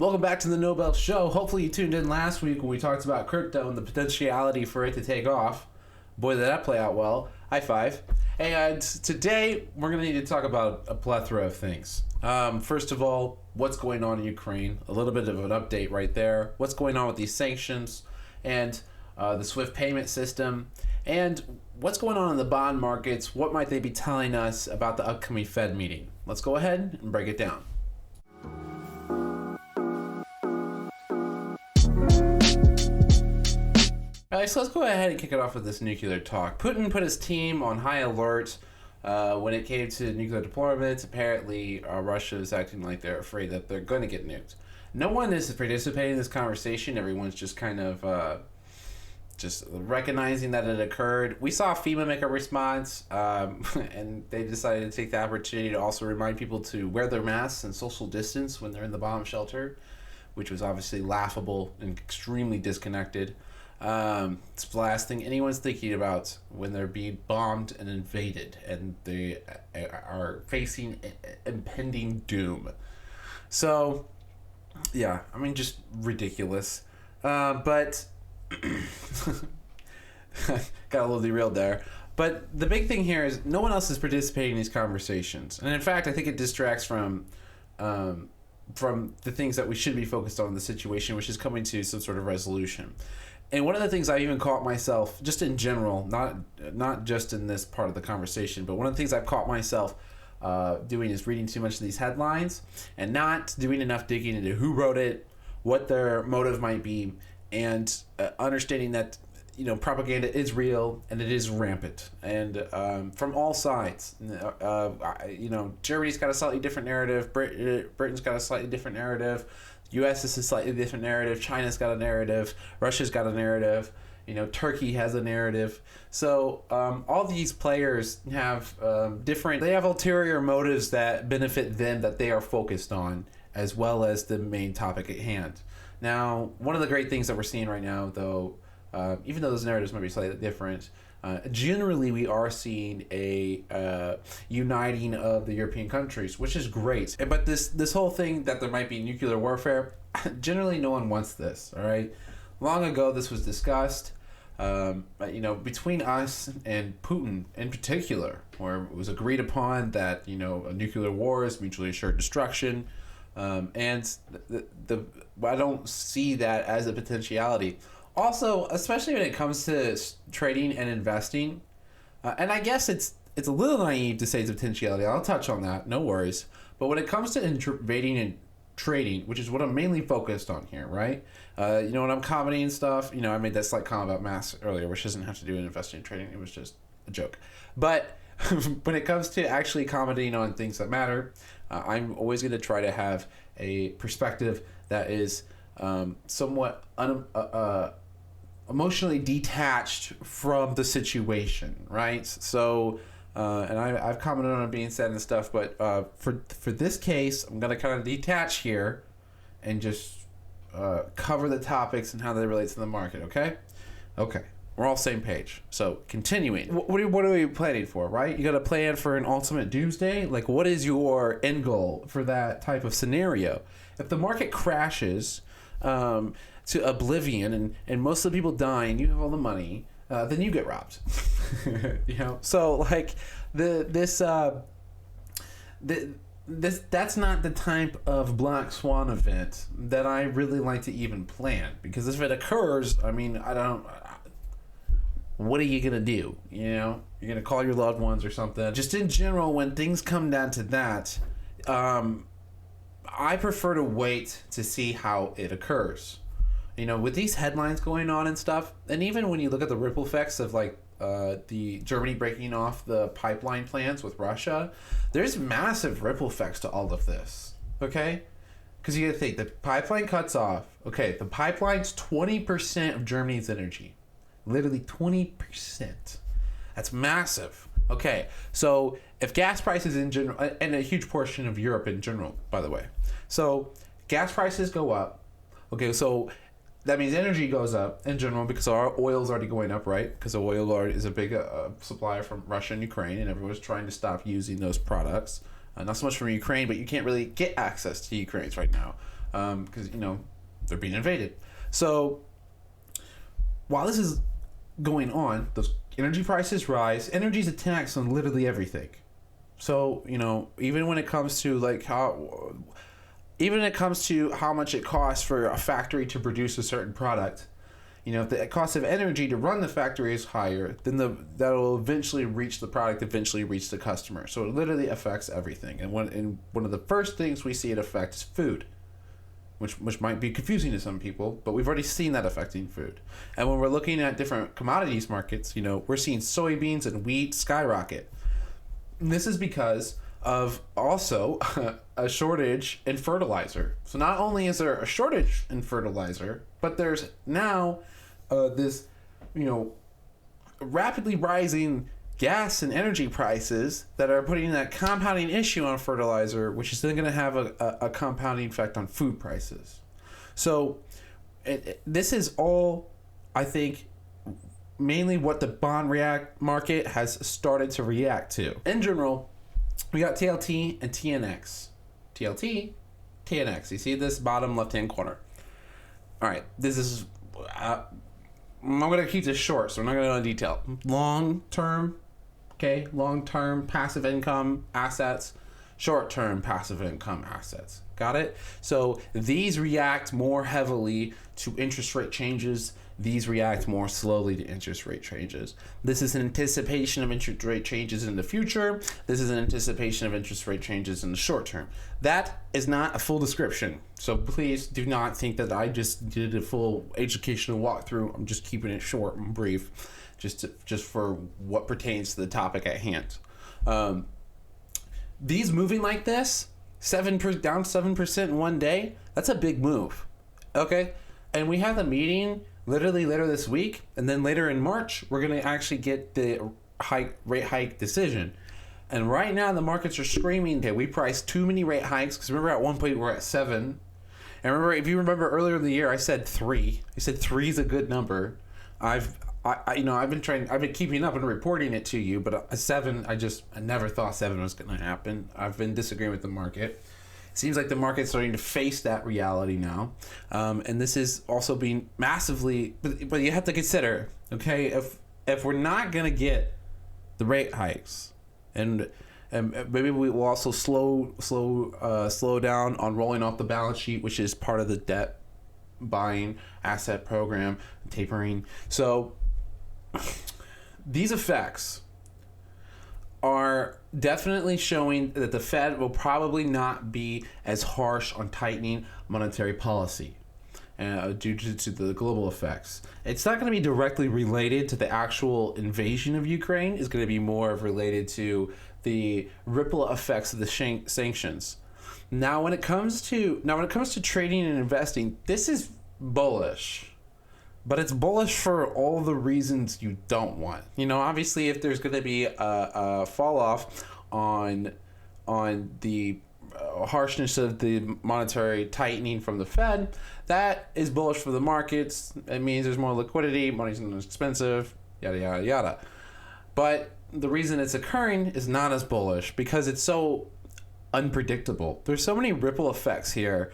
Welcome back to the NoBS show. Hopefully you tuned in last week when we talked about crypto and the potentiality for it to take off. Boy, did that play out well. High five. And today we're going to need to talk about a plethora of things. First of all, what's going on in Ukraine? A little bit of an update right there. What's going on with these sanctions and the SWIFT payment system? And what's going on in the bond markets? What might they be telling us about the upcoming Fed meeting? Let's go ahead and break it down. Alright, so let's go ahead and kick it off with this nuclear talk. Putin put his team on high alert when it came to nuclear deployments. Apparently, Russia is acting like they're afraid that they're going to get nuked. No one is participating in this conversation. Everyone's just kind of just recognizing that it occurred. We saw FEMA make a response, and they decided to take the opportunity to also remind people to wear their masks and social distance when they're in the bomb shelter, which was obviously laughable and extremely disconnected. It's the last thing anyone's thinking about when they're being bombed and invaded and they are facing impending doom. So, yeah, I mean, just ridiculous. But got a little derailed there. But the big thing here is no one else is participating in these conversations. And in fact, I think it distracts from the things that we should be focused on in the situation, which is coming to some sort of resolution. And one of the things I even caught myself, just in general, not just in this part of the conversation, but one of the things I've caught myself doing is reading too much of these headlines and not doing enough digging into who wrote it, what their motive might be, and understanding that propaganda is real and it is rampant, and from all sides. Germany's got a slightly different narrative. Britain's got a slightly different narrative. U.S. is a slightly different narrative. China's got a narrative. Russia's got a narrative. Turkey has a narrative. So all these players have they have ulterior motives that benefit them that they are focused on, as well as the main topic at hand. Now, one of the great things that we're seeing right now, though, even though those narratives might be slightly different, generally we are seeing a uniting of the European countries, which is great. But this whole thing that there might be nuclear warfare, generally no one wants this, all right? Long ago this was discussed, between us and Putin in particular, where it was agreed upon that, a nuclear war is mutually assured destruction. And I don't see that as a potentiality. Also, especially when it comes to trading and investing, and I guess it's a little naive to say it's a potentiality. I'll touch on that, no worries. But when it comes to invading and trading, which is what I'm mainly focused on here, right? When I'm commenting and stuff, I made that slight comment about masks earlier, which doesn't have to do with investing and trading. It was just a joke. But when it comes to actually commenting on things that matter, I'm always going to try to have a perspective that is somewhat emotionally detached from the situation, right? So, and I've commented on it being said and stuff, but for this case, I'm going to kind of detach here and just cover the topics and how they relate to the market, okay? Okay. We're all same page. So, continuing. What are we planning for, right? You got to plan for an ultimate doomsday? Like, what is your end goal for that type of scenario? If the market crashes to oblivion and most of the people die and you have all the money, then you get robbed. So, like, that's not the type of black swan event that I really like to even plan. Because if it occurs, I mean, what are you going to do? You're going to call your loved ones or something. Just in general, when things come down to that, I prefer to wait to see how it occurs. With these headlines going on and stuff, and even when you look at the ripple effects of the Germany breaking off the pipeline plans with Russia, there's massive ripple effects to all of this, okay? Because you got to think, the pipeline cuts off. Okay, the pipeline's 20% of Germany's energy. Literally 20%. That's massive. Okay, so if gas prices in general, and a huge portion of Europe in general, by the way. So gas prices go up. Okay, so that means energy goes up in general because our oil is already going up, right? Because oil is a big supplier from Russia and Ukraine, and everyone's trying to stop using those products. Not so much from Ukraine, but you can't really get access to Ukraine's right now. because they're being invaded. So while this is going on, those energy prices rise. Energy is a tax on literally everything. So even when it comes to how much it costs for a factory to produce a certain product, if the cost of energy to run the factory is higher, then that will eventually reach the product, eventually reach the customer. So it literally affects everything. And one of the first things we see it affect is food, which might be confusing to some people, but we've already seen that affecting food. And when we're looking at different commodities markets, we're seeing soybeans and wheat skyrocket. And this is because of also a shortage in fertilizer. So not only is there a shortage in fertilizer, but there's now this, rapidly rising gas and energy prices that are putting that compounding issue on fertilizer, which is then going to have a compounding effect on food prices. So this is all, I think, mainly what the bond market has started to react to. In general, we got TLT and TNX. TLT, TNX. You see this bottom left-hand corner. All right, this is... I'm going to keep this short, so we're not going to go into detail. Long-term passive income assets, short-term passive income assets. Got it? So these react more heavily to interest rate changes. These react more slowly to interest rate changes. This is an anticipation of interest rate changes in the future. This is an anticipation of interest rate changes in the short term. That is not a full description. So please do not think that I just did a full educational walkthrough. I'm just keeping it short and brief, just for what pertains to the topic at hand. These moving like this, down 7% in one day, that's a big move. Okay? And we have the meeting literally later this week, and then later in March, we're going to actually get the rate hike decision. And right now, the markets are screaming, okay, we priced too many rate hikes, because remember at one point we were at 7. And remember, if you remember earlier in the year, I said 3. I said 3 is a good number. I've been keeping up and reporting it to you, but a 7, I never thought 7 was going to happen. I've been disagreeing with the market. Seems like the market's starting to face that reality now, and this is also being massively. But you have to consider, okay, if we're not gonna get the rate hikes, and maybe we will also slow down on rolling off the balance sheet, which is part of the debt buying asset program, tapering. So these effects are definitely showing that the Fed will probably not be as harsh on tightening monetary policy due to the global effects. It's not going to be directly related to the actual invasion of Ukraine. It's going to be more related to the ripple effects of the sanctions. Now, when it comes to trading and investing, this is bullish. But it's bullish for all the reasons you don't want. Obviously, if there's going to be a fall off on the harshness of the monetary tightening from the Fed, that is bullish for the markets. It means there's more liquidity, money's not as expensive, yada, yada, yada. But the reason it's occurring is not as bullish because it's so unpredictable. There's so many ripple effects here.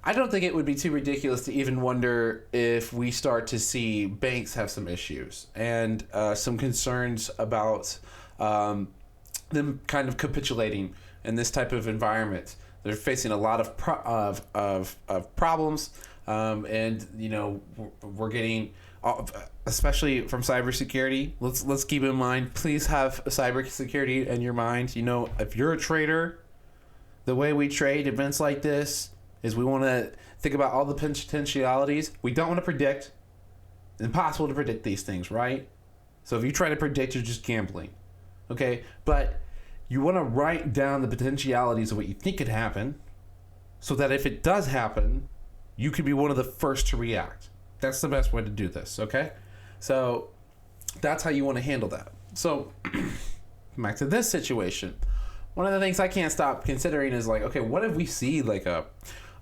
I don't think it would be too ridiculous to even wonder if we start to see banks have some issues and some concerns about them kind of capitulating in this type of environment. They're facing a lot of problems, and we're getting, especially from cybersecurity. Let's keep in mind. Please have cybersecurity in your mind. If you're a trader, the way we trade events like this is we want to think about all the potentialities. We don't want to predict. It's impossible to predict these things, right? So if you try to predict, you're just gambling. Okay? But you want to write down the potentialities of what you think could happen so that if it does happen, you could be one of the first to react. That's the best way to do this, okay? So that's how you want to handle that. So back to this situation. One of the things I can't stop considering is okay, what if we see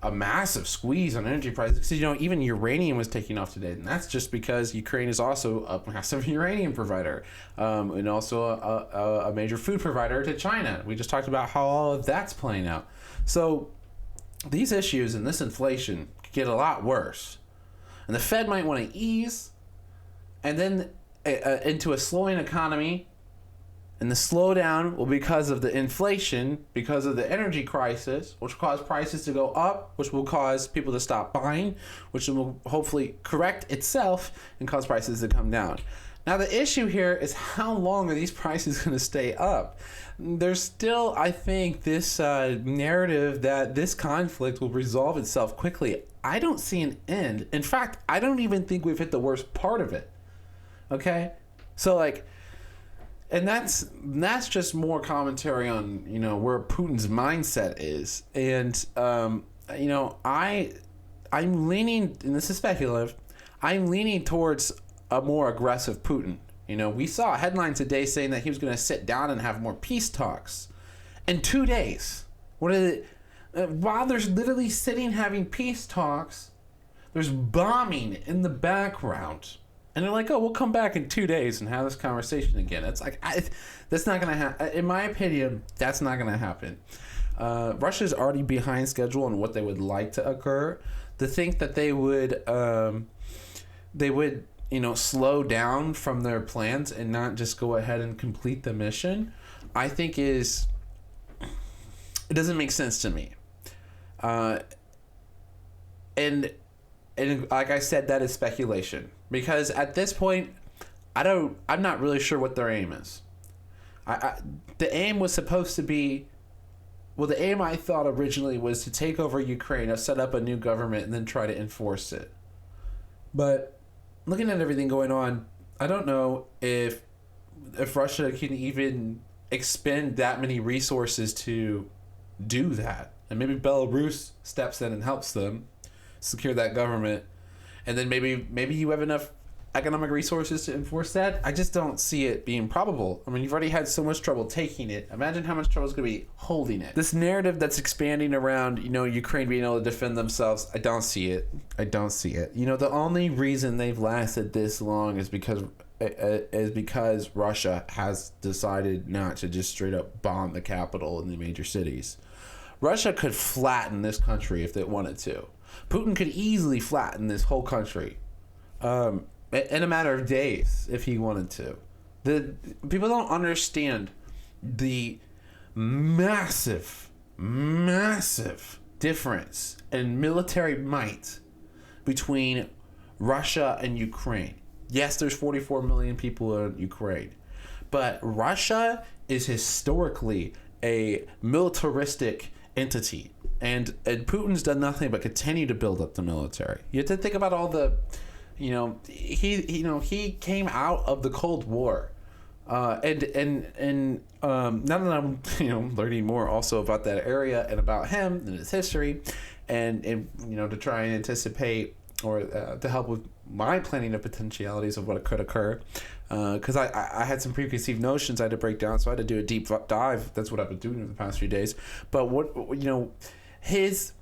a massive squeeze on energy prices? Because even uranium was taking off today, and that's just because Ukraine is also a massive uranium provider, and also a major food provider to China. We just talked about how all of that's playing out. So these issues and this inflation could get a lot worse. And the Fed might want to ease and then into a slowing economy. And the slowdown will be because of the inflation, because of the energy crisis, which will cause prices to go up, which will cause people to stop buying, which will hopefully correct itself and cause prices to come down. Now, the issue here is how long are these prices going to stay up? There's still, I think, this narrative that this conflict will resolve itself quickly. I don't see an end. In fact, I don't even think we've hit the worst part of it. Okay? So, like... And that's just more commentary on, you know, where Putin's mindset is. And, you know, I'm leaning, and this is speculative, I'm leaning towards a more aggressive Putin. You know, we saw a headline today saying that he was going to sit down and have more peace talks in 2 days. What is it? While there's literally sitting having peace talks, there's bombing in the background. And they're like, oh, we'll come back in 2 days and have this conversation again. It's like, that's not going to happen. In my opinion, that's not going to happen. Russia's already behind schedule on what they would like to occur. To think that they would, you know, slow down from their plans and not just go ahead and complete the mission, I think it doesn't make sense to me. And like I said, that is speculation. Because at this point, I'm not really sure what their aim is. The aim was supposed to be, well, the aim I thought originally was to take over Ukraine, set up a new government, and then try to enforce it. But looking at everything going on, I don't know if Russia can even expend that many resources to do that. And maybe Belarus steps in and helps them secure that government. And then maybe you have enough economic resources to enforce that. I just don't see it being probable. I mean, you've already had so much trouble taking it. Imagine how much trouble is going to be holding it. This narrative that's expanding around, you know, Ukraine being able to defend themselves, I don't see it. I don't see it. You know, the only reason they've lasted this long is because Russia has decided not to just straight up bomb the capital and the major cities. Russia could flatten this country if they wanted to. Putin could easily flatten this whole country in a matter of days if he wanted to. The people don't understand the massive difference in military might between Russia and Ukraine. Yes, there's 44 million people in Ukraine, but Russia is historically a militaristic entity. And Putin's done nothing but continue to build up the military. You have to think about all the, he came out of the Cold War, and now that I'm learning more also about that area and about him and his history, and to try and anticipate or to help with my planning of potentialities of what could occur, because I had some preconceived notions I had to break down, so I had to do a deep dive. That's what I've been doing in the past few days. But his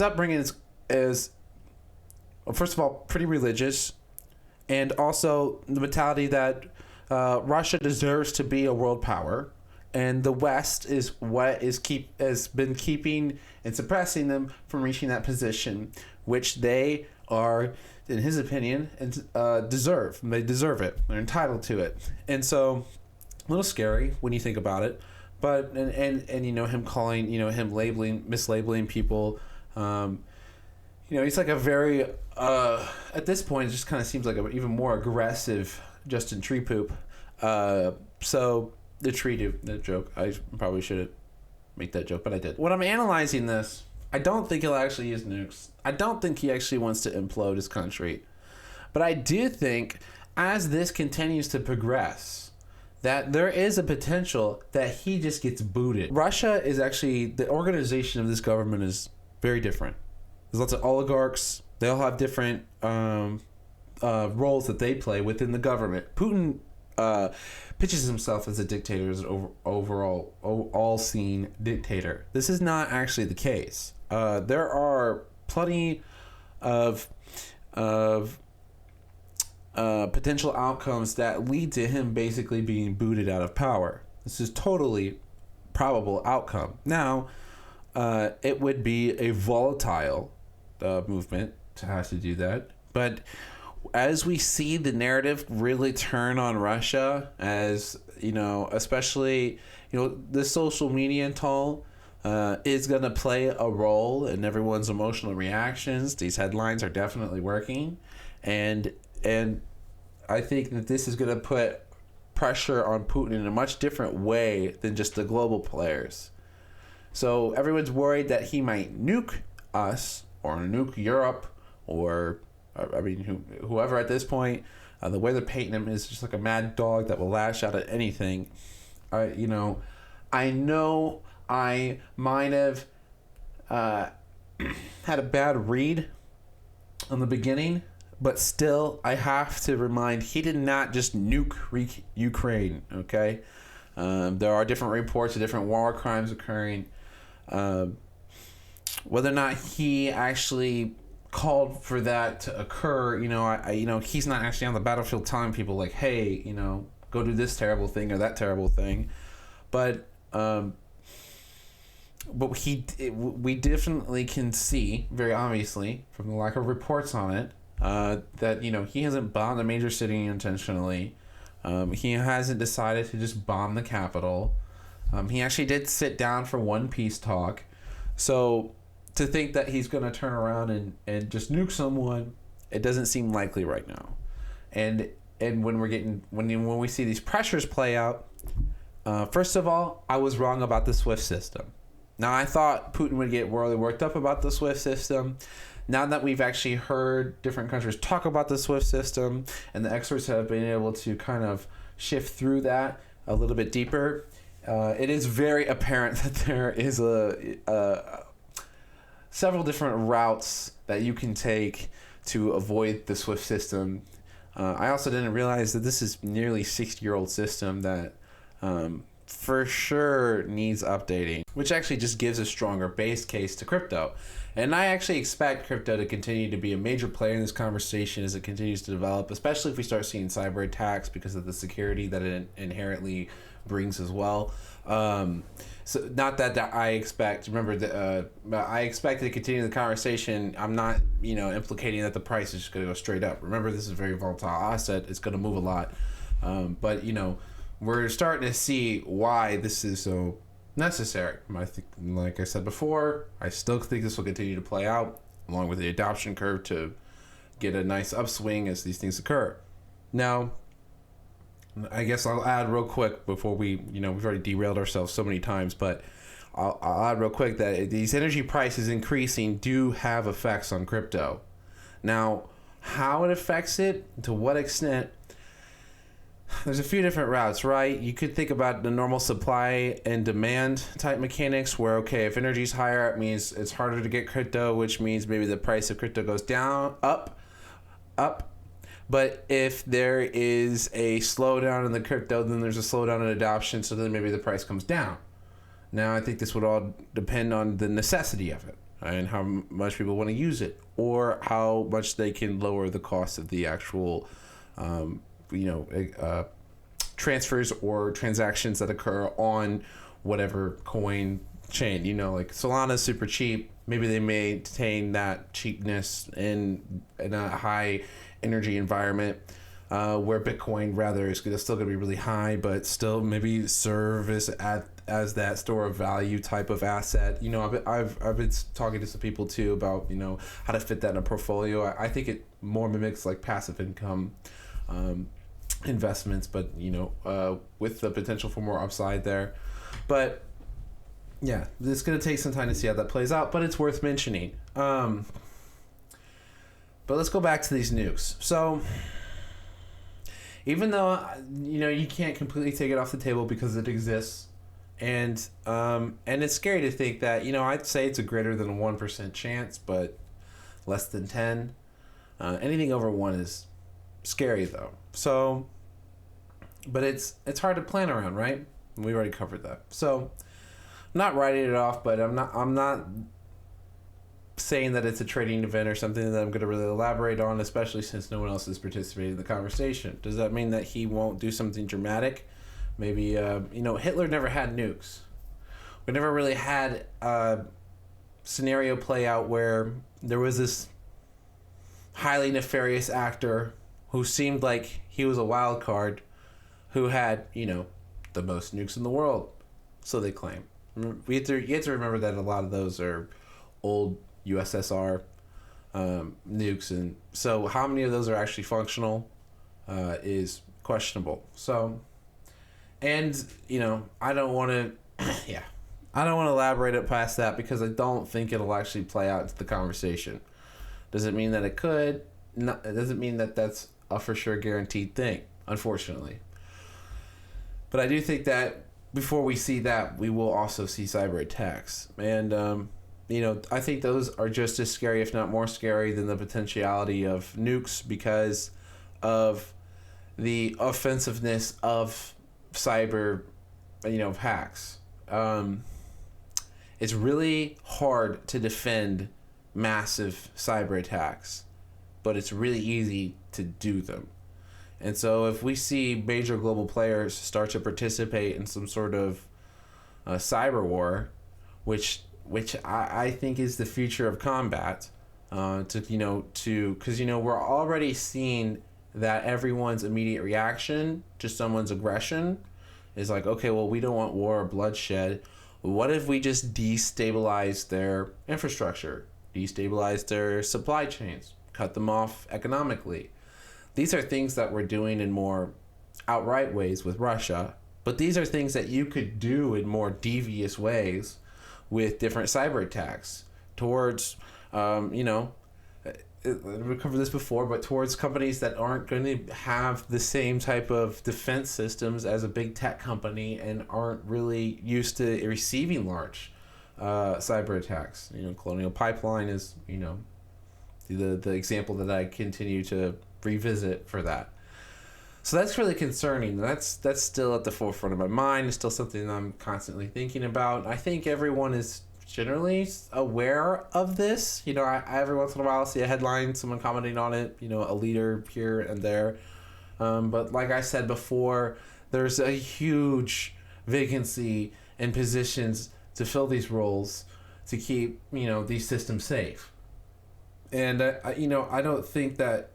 upbringing is first of all pretty religious, and also the mentality that Russia deserves to be a world power, and the West is what has been keeping and suppressing them from reaching that position, which they are, in his opinion, deserve. They deserve it. They're entitled to it. And so, a little scary when you think about it. But and him calling, him mislabeling people. He's like a very at this point it just kind of seems like an even more aggressive Justin Tree Poop. So the joke. I probably shouldn't make that joke, but I did. When I'm analyzing this, I don't think he'll actually use nukes. I don't think he actually wants to implode his country. But I do think as this continues to progress, that there is a potential that he just gets booted. Russia is actually, the organization of this government is very different. There's lots of oligarchs. They all have different roles that they play within the government. Putin pitches himself as a dictator, as an overall all-seeing dictator. This is not actually the case. There are plenty of potential outcomes that lead to him basically being booted out of power. This is totally probable outcome. Now, it would be a volatile movement to have to do that. But as we see the narrative really turn on Russia, as you know, especially the social media toll is going to play a role in everyone's emotional reactions. These headlines are definitely working, and I think that this is going to put pressure on Putin in a much different way than just the global players. So everyone's worried that he might nuke us or nuke Europe, or I mean whoever at this point. The way they're painting him is just like a mad dog that will lash out at anything. I know I might have had a bad read on the beginning, but still, I have to remind, he did not just nuke Ukraine, okay? There are different reports of different war crimes occurring. Whether or not he actually called for that to occur, he's not actually on the battlefield telling people like, hey, go do this terrible thing or that terrible thing. But we definitely can see, very obviously, from the lack of reports on it, that he hasn't bombed a major city intentionally. He hasn't decided to just bomb the capital. He actually did sit down for one peace talk. So to think that he's going to turn around and just nuke someone, it doesn't seem likely right now. And when we see these pressures play out, first of all, I was wrong about the SWIFT system. Now, I thought Putin would get really worked up about the SWIFT system. Now that we've actually heard different countries talk about the SWIFT system, and the experts have been able to kind of shift through that a little bit deeper, it is very apparent that there is several different routes that you can take to avoid the SWIFT system. I also didn't realize that this is nearly 60-year-old system that for sure needs updating, which actually just gives a stronger base case to crypto. And I actually expect crypto to continue to be a major player in this conversation as it continues to develop, especially if we start seeing cyber attacks because of the security that it inherently brings as well. So not that I expect, remember, I expect to continue the conversation. I'm not, implicating that the price is just going to go straight up. Remember, this is a very volatile asset. It's going to move a lot. But, we're starting to see why this is so necessary. I think, like I said before, I still think this will continue to play out along with the adoption curve to get a nice upswing as these things occur. Now, I guess I'll add real quick before we've already derailed ourselves so many times, but I'll add real quick that these energy prices increasing do have effects on crypto. Now, how it affects it, to what extent, there's a few different routes, right? You could think about the normal supply and demand type mechanics where, okay, if energy's higher, it means it's harder to get crypto, which means maybe the price of crypto goes down, up. But if there is a slowdown in the crypto, then there's a slowdown in adoption, so then maybe the price comes down. Now, I think this would all depend on the necessity of it and how much people want to use it, or how much they can lower the cost of the actual transfers or transactions that occur on whatever coin chain. Like Solana's super cheap. Maybe they maintain that cheapness in a high energy environment, where Bitcoin rather is still going to be really high, but still maybe serve as that store of value type of asset. I've been talking to some people too about how to fit that in a portfolio. I think it more mimics like passive income investments, but with the potential for more upside there. But yeah, it's going to take some time to see how that plays out, but it's worth mentioning. But let's go back to these nukes. So even though you can't completely take it off the table because it exists, and it's scary to think that I'd say it's a greater than a 1% chance, but less than 10. Anything over 1 is scary though. So, but it's hard to plan around, right? We've already covered that. So, I'm not writing it off, but I'm not saying that it's a trading event or something that I'm going to really elaborate on, especially since no one else is participating in the conversation. Does that mean that he won't do something dramatic? Maybe Hitler never had nukes. We never really had scenario play out where there was this highly nefarious actor who seemed like he was a wild card, who had, the most nukes in the world, so they claim. You have to remember that a lot of those are old USSR nukes, and so how many of those are actually functional is questionable. So, and I don't want to, I don't want to elaborate it past that because I don't think it'll actually play out into the conversation. Does it mean that it could? No, it doesn't mean that that's a for sure guaranteed thing, unfortunately. But I do think that before we see that, we will also see cyber attacks. And, I think those are just as scary, if not more scary, than the potentiality of nukes because of the offensiveness of cyber, hacks. It's really hard to defend massive cyber attacks, but it's really easy to do them. And so if we see major global players start to participate in some sort of cyber war, which I think is the future of combat, because we're already seeing that everyone's immediate reaction to someone's aggression is like, okay, well, we don't want war or bloodshed. What if we just destabilize their infrastructure, destabilize their supply chains, cut them off economically? These are things that we're doing in more outright ways with Russia, but these are things that you could do in more devious ways with different cyber attacks towards, we covered this before, but towards companies that aren't going to have the same type of defense systems as a big tech company and aren't really used to receiving large cyber attacks. Colonial Pipeline is, the example that I continue to revisit for that. So that's really concerning. That's still at the forefront of my mind. It's still something that I'm constantly thinking about. I think everyone is generally aware of this. I every once in a while I'll see a headline, someone commenting on it, a leader here and there. But like I said before, there's a huge vacancy in positions to fill these roles to keep, these systems safe. And, I don't think that,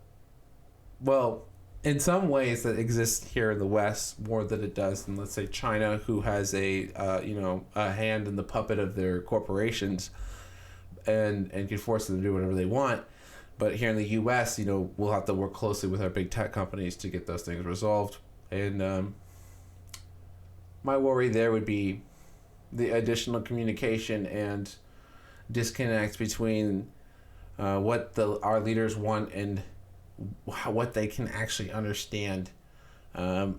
well, in some ways that exists here in the West more than it does in, let's say, China, who has a hand in the puppet of their corporations and can force them to do whatever they want. But here in the U.S., we'll have to work closely with our big tech companies to get those things resolved. And my worry there would be the additional communication and disconnect between what our leaders want and what they can actually understand. There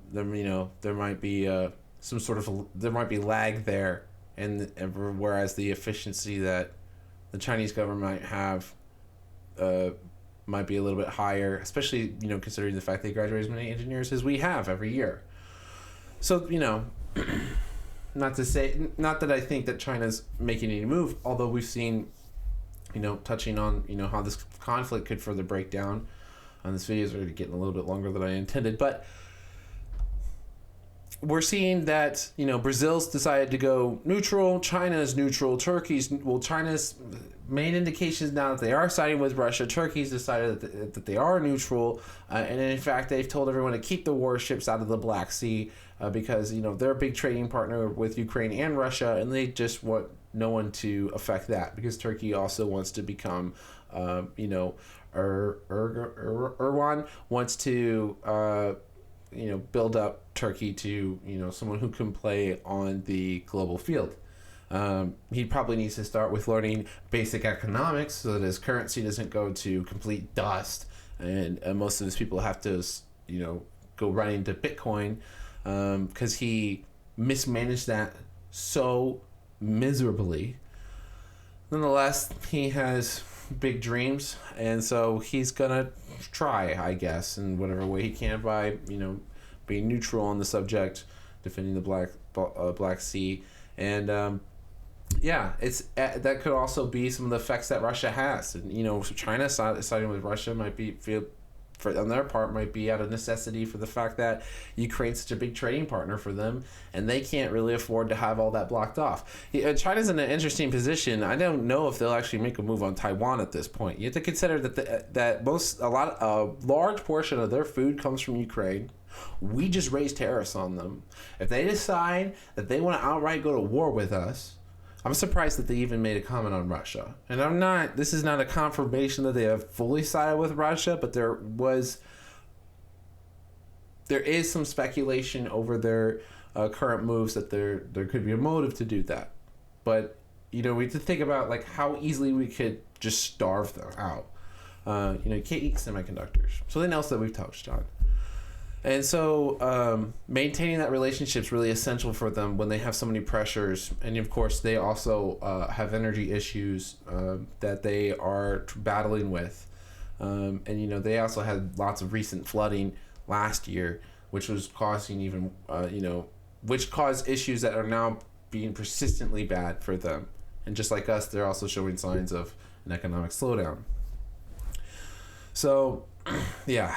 might be there might be lag there, and whereas the efficiency that the Chinese government might have might be a little bit higher, especially considering the fact they graduate as many engineers as we have every year. So not that I think that China's making any move, although we've seen touching on how this conflict could further break down. This video is already getting a little bit longer than I intended, but we're seeing that Brazil's decided to go neutral, China's neutral, China's main indications now that they are siding with Russia. Turkey's decided that they are neutral, and in fact they've told everyone to keep the warships out of the Black Sea because they're a big trading partner with Ukraine and Russia, and they just want no one to affect that because Turkey also wants to become Erdogan wants to build up Turkey to someone who can play on the global field. He probably needs to start with learning basic economics so that his currency doesn't go to complete dust, and most of his people have to go right into Bitcoin because he mismanaged that so miserably. Nonetheless, he has big dreams, and so he's gonna try, I guess, in whatever way he can by being neutral on the subject, defending the Black Sea, and it's that could also be some of the effects that Russia has. And China siding with Russia might feel on their part might be out of necessity for the fact that Ukraine's such a big trading partner for them, and they can't really afford to have all that blocked off. China's in an interesting position. I don't know if they'll actually make a move on Taiwan at this point. You have to consider that a large portion of their food comes from Ukraine. We just raised tariffs on them. If they decide that they want to outright go to war with us, I'm surprised that they even made a comment on Russia. And this is not a confirmation that they have fully sided with Russia, but there is some speculation over their current moves that there could be a motive to do that. But, we have to think about like how easily we could just starve them out. You can't eat semiconductors. Something else that we've touched on. And so maintaining that relationship is really essential for them when they have so many pressures. And of course, they also have energy issues that they are battling with. And, they also had lots of recent flooding last year, which was causing which caused issues that are now being persistently bad for them. And just like us, they're also showing signs of an economic slowdown. So, yeah,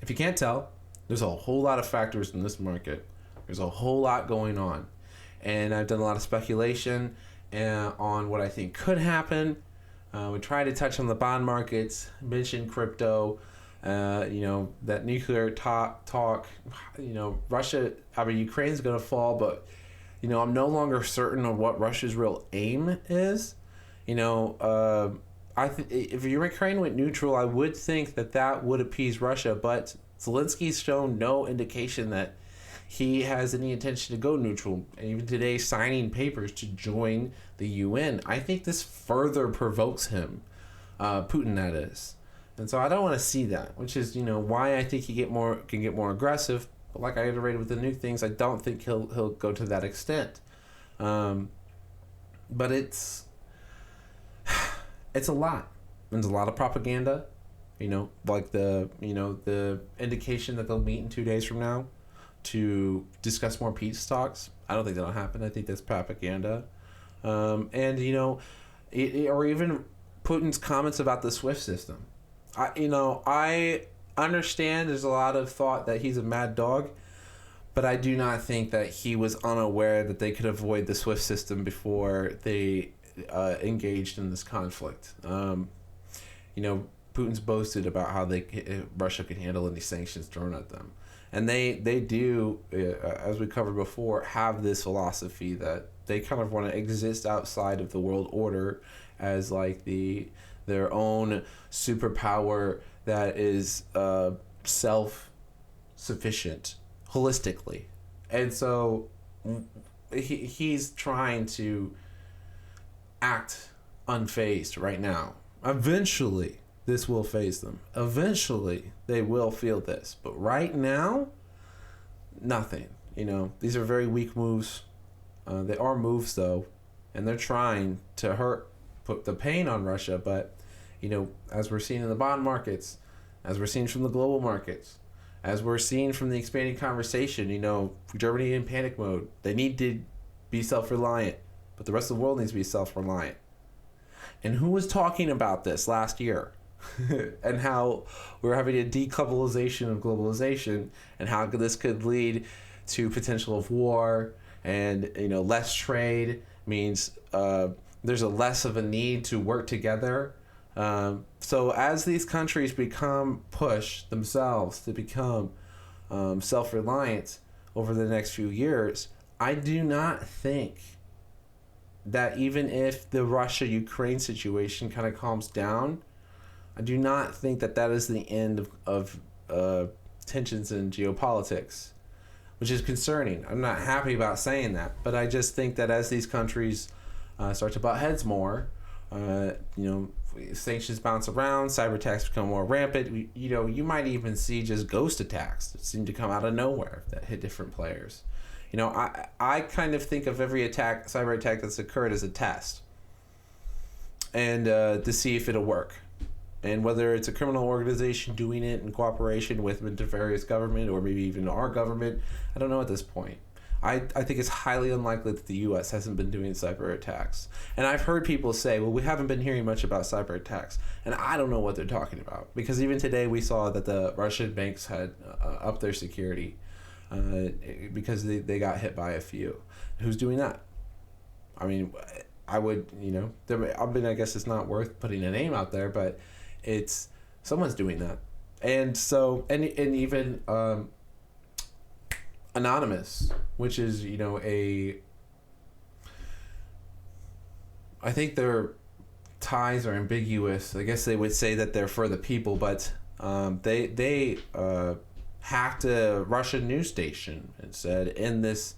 if you can't tell, there's a whole lot of factors in this market. There's a whole lot going on. And I've done a lot of speculation on what I think could happen. We tried to touch on the bond markets, mention crypto, that nuclear talk. Ukraine's going to fall, but, I'm no longer certain of what Russia's real aim is. If Ukraine went neutral, I would think that would appease Russia, but Zelensky's shown no indication that he has any intention to go neutral. And even today, signing papers to join the UN. I think this further provokes him, Putin, that is. And so I don't want to see that, which is, why I think he can get more aggressive. But like I iterated with the new things, I don't think he'll go to that extent. But it's a lot. There's a lot of propaganda. Like the indication that they'll meet in 2 days from now to discuss more peace talks. I don't think that'll happen. I think that's propaganda. Or even Putin's comments about the SWIFT system. I understand there's a lot of thought that he's a mad dog, but I do not think that he was unaware that they could avoid the SWIFT system before they engaged in this conflict. Putin's boasted about how Russia can handle any sanctions thrown at them. And they do, as we covered before, have this philosophy that they kind of want to exist outside of the world order as like their own superpower that is self-sufficient holistically. And so he's trying to act unfazed right now. Eventually, this will phase them. Eventually, they will feel this. But right now, nothing. These are very weak moves. They are moves, though. And they're trying to put the pain on Russia. But, as we're seeing in the bond markets, as we're seeing from the global markets, as we're seeing from the expanding conversation, Germany in panic mode. They need to be self-reliant. But the rest of the world needs to be self-reliant. And who was talking about this last year? And how we're having a decoupleization of globalization, and how this could lead to potential of war, and less trade means there's a less of a need to work together. So as these countries push themselves to become self-reliant over the next few years, I do not think that even if the Russia-Ukraine situation kind of calms down, I do not think that is the end of tensions in geopolitics, which is concerning. I'm not happy about saying that, but I just think that as these countries start to butt heads more, sanctions bounce around, cyber attacks become more rampant. You might even see just ghost attacks that seem to come out of nowhere that hit different players. I kind of think of every cyber attack that's occurred as a test, and to see if it'll work. And whether it's a criminal organization doing it in cooperation with the various government, or maybe even our government, I don't know at this point. I think it's highly unlikely that the U.S. hasn't been doing cyber attacks. And I've heard people say, well, we haven't been hearing much about cyber attacks. And I don't know what they're talking about. Because even today we saw that the Russian banks had upped their security because they got hit by a few. Who's doing that? I mean, I would, I guess it's not worth putting a name out there, but it's someone's doing that. And so, and even Anonymous, which is, I think their ties are ambiguous. I guess they would say that they're for the people, but they hacked a Russian news station and said in this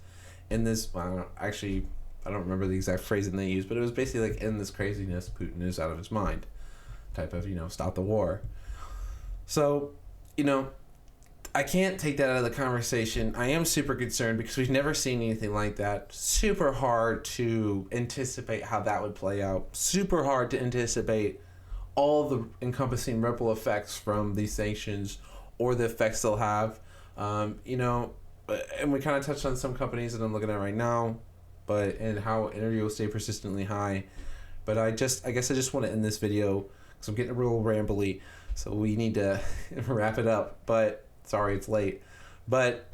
I don't remember the exact phrasing they used, but it was basically like, in this craziness, Putin is out of his mind type of, stop the war. So, I can't take that out of the conversation. I am super concerned because we've never seen anything like that. Super hard to anticipate how that would play out. Super hard to anticipate all the encompassing ripple effects from these sanctions or the effects they'll have. And we kind of touched on some companies that I'm looking at right now, and how energy will stay persistently high. But I guess I just want to end this video because I'm getting a little rambly, so we need to wrap it up. But sorry, it's late. But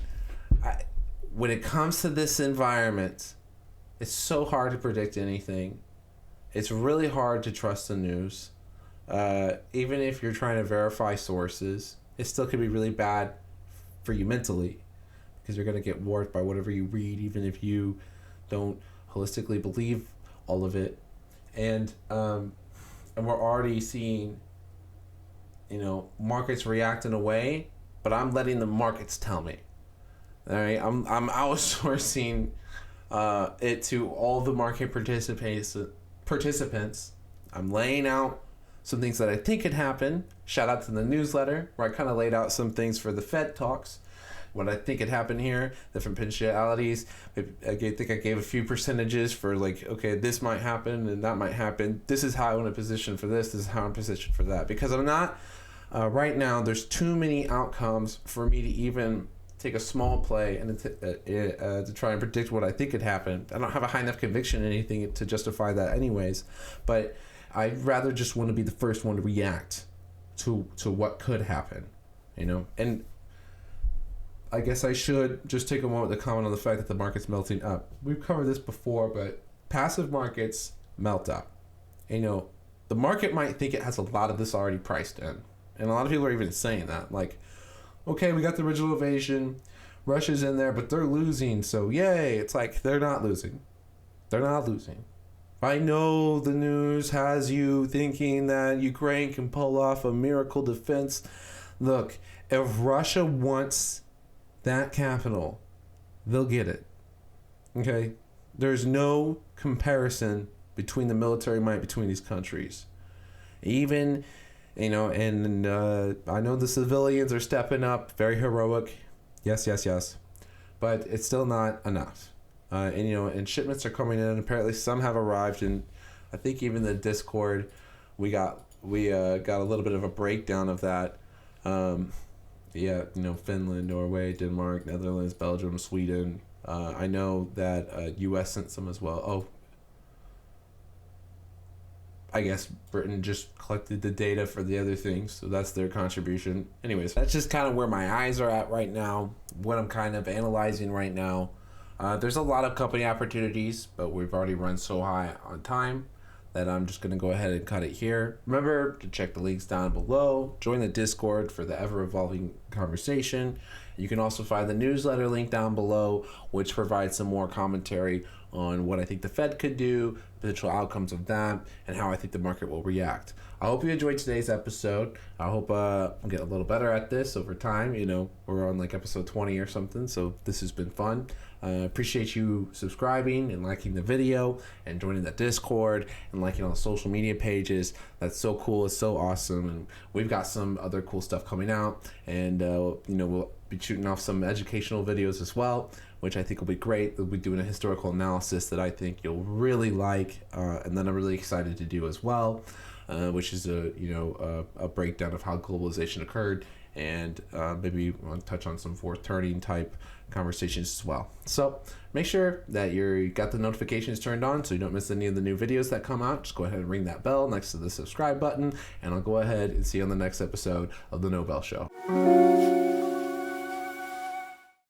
when it comes to this environment, it's so hard to predict anything. It's really hard to trust the news. Even if you're trying to verify sources, it still could be really bad for you mentally because you're going to get warped by whatever you read, even if you don't holistically believe all of it. And we're already seeing, markets react in a way, but I'm letting the markets tell me. All right, I'm outsourcing it to all the market participants. I'm laying out some things that I think could happen. Shout out to the newsletter where I kind of laid out some things for the Fed talks. What I think could happen here, different potentialities. I think I gave a few percentages for okay, this might happen and that might happen. This is how I want to position for this. This is how I'm positioned for that. Because I'm not, right now, there's too many outcomes for me to even take a small play and to try and predict what I think could happen. I don't have a high enough conviction in anything to justify that anyways. But I'd rather just want to be the first one to react to what could happen, And I guess I should just take a moment to comment on the fact that the market's melting up. We've covered this before, but passive markets melt up. The market might think it has a lot of this already priced in. And a lot of people are even saying that. Okay, we got the original invasion. Russia's in there, but they're losing. So, yay. It's they're not losing. They're not losing. I know the news has you thinking that Ukraine can pull off a miracle defense. Look, if Russia wants that capital, they'll get it. Okay? There's no comparison between the military might between these countries. Even, and I know the civilians are stepping up, very heroic. Yes. But it's still not enough. And shipments are coming in. Apparently some have arrived, and I think even the Discord, we got a little bit of a breakdown of that. Finland, Norway, Denmark, Netherlands, Belgium, Sweden. I know that U.S. sent some as well. Oh, I guess Britain just collected the data for the other things, so that's their contribution. Anyways, that's just kind of where my eyes are at right now, what I'm kind of analyzing right now. There's a lot of company opportunities, but we've already run so high on time that I'm just going to go ahead and cut it here. Remember to check the links down below. Join the Discord for the ever-evolving conversation. You can also find the newsletter link down below, which provides some more commentary on what I think the Fed could do, potential outcomes of that, and how I think the market will react. I hope you enjoyed today's episode. I hope I'm getting a little better at this over time. We're on episode 20 or something, so this has been fun. Appreciate you subscribing and liking the video and joining the Discord and liking all the social media pages. That's so cool. It's so awesome. And we've got some other cool stuff coming out. And, we'll be shooting off some educational videos as well, which I think will be great. We'll be doing a historical analysis that I think you'll really like. And then I'm really excited to do as well, which is a breakdown of how globalization occurred and maybe we'll touch on some fourth turning type conversations as well. So make sure that you got the notifications turned on so you don't miss any of the new videos that come out. Just go ahead and ring that bell next to the subscribe button, and I'll go ahead and see you on the next episode of the NoBS Show.